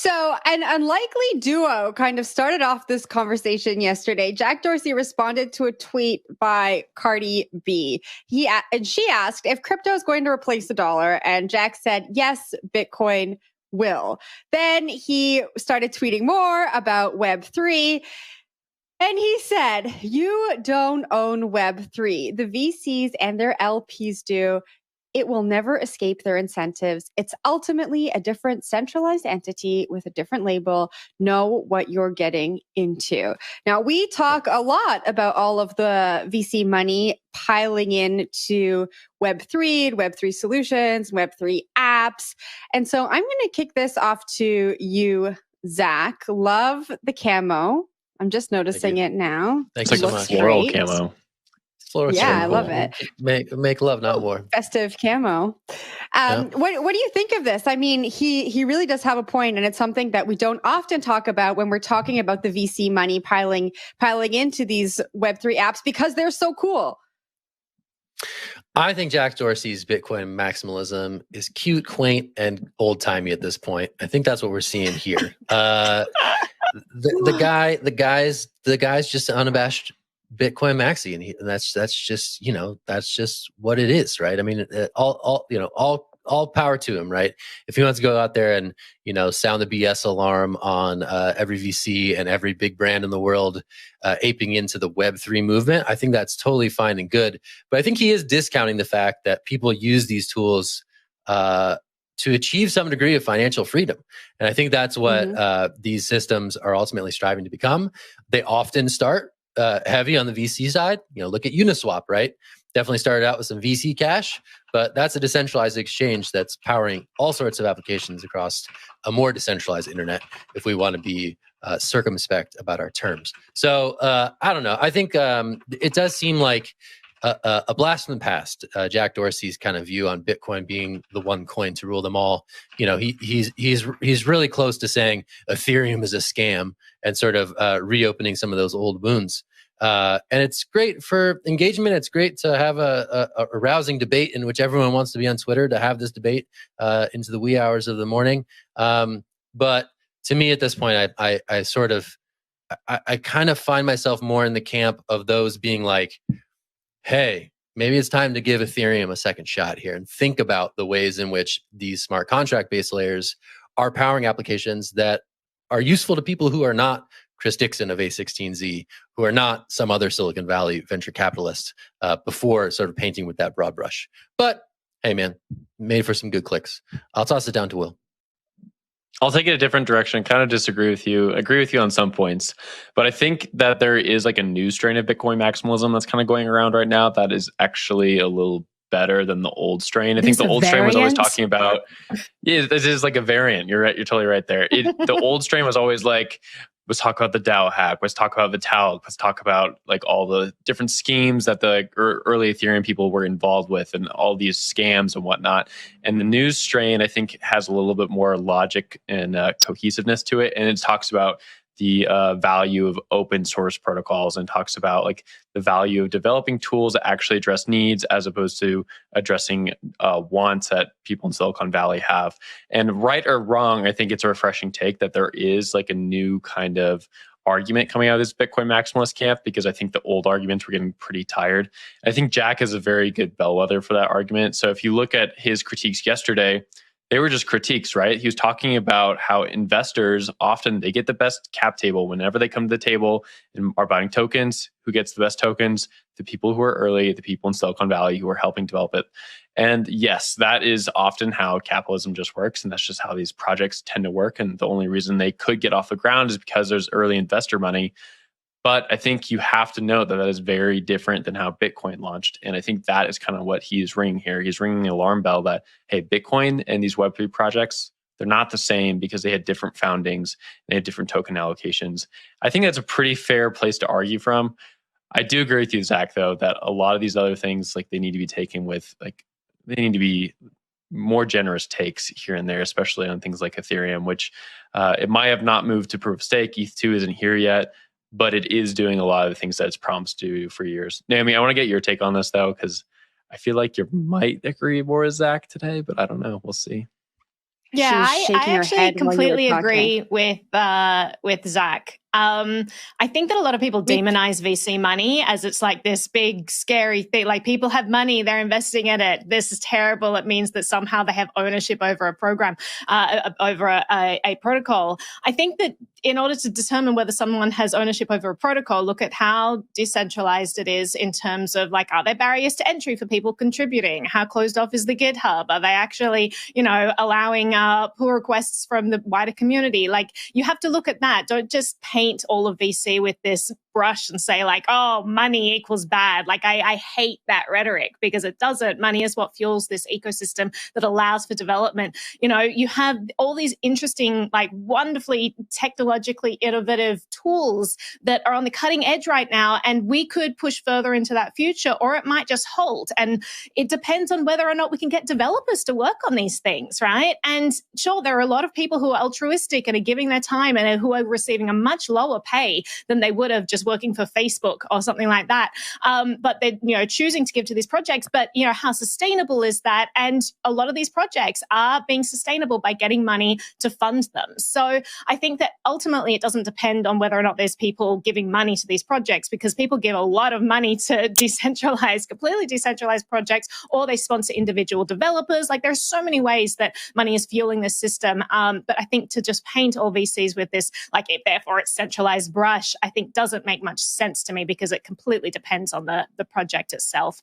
So, an unlikely duo kind of started off this conversation yesterday. Jack Dorsey responded to a tweet by Cardi B. And she asked if crypto is going to replace the dollar, and Jack said, yes, Bitcoin will. Then he started tweeting more about Web3. And he said, you don't own Web3. The VCs and their LPs do. It will never escape their incentives. It's ultimately a different centralized entity with a different label. Know what you're getting into. Now, we talk a lot about all of the VC money piling into Web3 and Web3 solutions, Web3 apps. And so I'm going to kick this off to you, Zach. Love the camo. I'm just noticing it now. Thanks so much. Floral camo. Yeah, I love it. Make love, not war. Festive camo. What do you think of this? I mean, he really does have a point, and it's something that we don't often talk about when we're talking about the VC money piling into these Web3 apps because they're so cool. I think Jack Dorsey's Bitcoin maximalism is cute, quaint, and old-timey at this point. I think that's what we're seeing here. The guy's just an unabashed Bitcoin maxi, and that's just what it is, right? I mean, all power to him, right? If he wants to go out there and sound the BS alarm on every VC and every big brand in the world aping into the Web3 movement, I think that's totally fine and good. But I think he is discounting the fact that people use these tools to achieve some degree of financial freedom. And I think that's what these systems are ultimately striving to become. They often start heavy on the VC side. Look at Uniswap, right? Definitely started out with some VC cash, but that's a decentralized exchange that's powering all sorts of applications across a more decentralized internet if we want to be circumspect about our terms. So I don't know. I think it does seem like a blast from the past. Jack Dorsey's kind of view on Bitcoin being the one coin to rule them all. He's really close to saying Ethereum is a scam and sort of reopening some of those old wounds. And it's great for engagement. It's great to have a rousing debate in which everyone wants to be on Twitter to have this debate into the wee hours of the morning. But to me, at this point, I kind of find myself more in the camp of those being like, hey, maybe it's time to give Ethereum a second shot here and think about the ways in which these smart contract-based layers are powering applications that are useful to people who are not Chris Dixon of A16Z, who are not some other Silicon Valley venture capitalist before sort of painting with that broad brush. But hey, man, made for some good clicks. I'll toss it down to Will. I'll take it a different direction, kind of disagree with you. Agree with you on some points. But I think that there is like a new strain of Bitcoin maximalism that's kind of going around right now that is actually a little better than the old strain. I think the old strain was always talking about, this is like a variant. You're right. You're totally right there. The old strain was always like, let's talk about the DAO hack. Let's talk about Vitalik. Let's talk about like all the different schemes that the early Ethereum people were involved with and all these scams and whatnot. And the new strain, I think, has a little bit more logic and cohesiveness to it. And it talks about the value of open source protocols and talks about like the value of developing tools that actually address needs as opposed to addressing wants that people in Silicon Valley have. And right or wrong, I think it's a refreshing take that there is like a new kind of argument coming out of this Bitcoin maximalist camp, because I think the old arguments were getting pretty tired. I think Jack is a very good bellwether for that argument. So if you look at his critiques yesterday, they were just critiques, right? He was talking about how investors often, they get the best cap table whenever they come to the table and are buying tokens. Who gets the best tokens? The people who are early, the people in Silicon Valley who are helping develop it. And yes, that is often how capitalism just works. And that's just how these projects tend to work. And the only reason they could get off the ground is because there's early investor money. But I think you have to note that that is very different than how Bitcoin launched. And I think that is kind of what he's ringing here. He's ringing the alarm bell that, hey, Bitcoin and these Web3 projects, they're not the same because they had different foundings. They had different token allocations. I think that's a pretty fair place to argue from. I do agree with you, Zach, though, that a lot of these other things, like they need to be taken with, like, they need to be more generous takes here and there, especially on things like Ethereum, which it might have not moved to proof of stake. ETH2 isn't here yet, but it is doing a lot of the things that it's promised to do for years. Naomi, I want to get your take on this, though, because I feel like you might agree more with Zach today, but I don't know. We'll see. Yeah, She was shaking I her actually head while you were completely talking. agree with Zach. I think that a lot of people demonize VC money as it's like this big, scary thing. Like, people have money, they're investing in it. This is terrible. It means that somehow they have ownership over a program, over a protocol. I think that in order to determine whether someone has ownership over a protocol, look at how decentralized it is in terms of, like, are there barriers to entry for people contributing? How closed off is the GitHub? Are they actually, allowing pull requests from the wider community? Like, you have to look at that. Don't just paint all of VC with this brush and say, like, oh, money equals bad. Like, I hate that rhetoric, because it doesn't. Money is what fuels this ecosystem that allows for development. You have all these interesting, like, wonderfully technologically innovative tools that are on the cutting edge right now, and we could push further into that future, or it might just halt. And it depends on whether or not we can get developers to work on these things, right? And sure, there are a lot of people who are altruistic and are giving their time and who are receiving a much lower pay than they would have just working for Facebook or something like that. But they're choosing to give to these projects. But how sustainable is that? And a lot of these projects are being sustainable by getting money to fund them. So I think that ultimately it doesn't depend on whether or not there's people giving money to these projects, because people give a lot of money to completely decentralized projects, or they sponsor individual developers. Like, there's so many ways that money is fueling this system. But I think to just paint all VCs with this, like, therefore it's centralized brush, I think doesn't make much sense to me, because it completely depends on the project itself.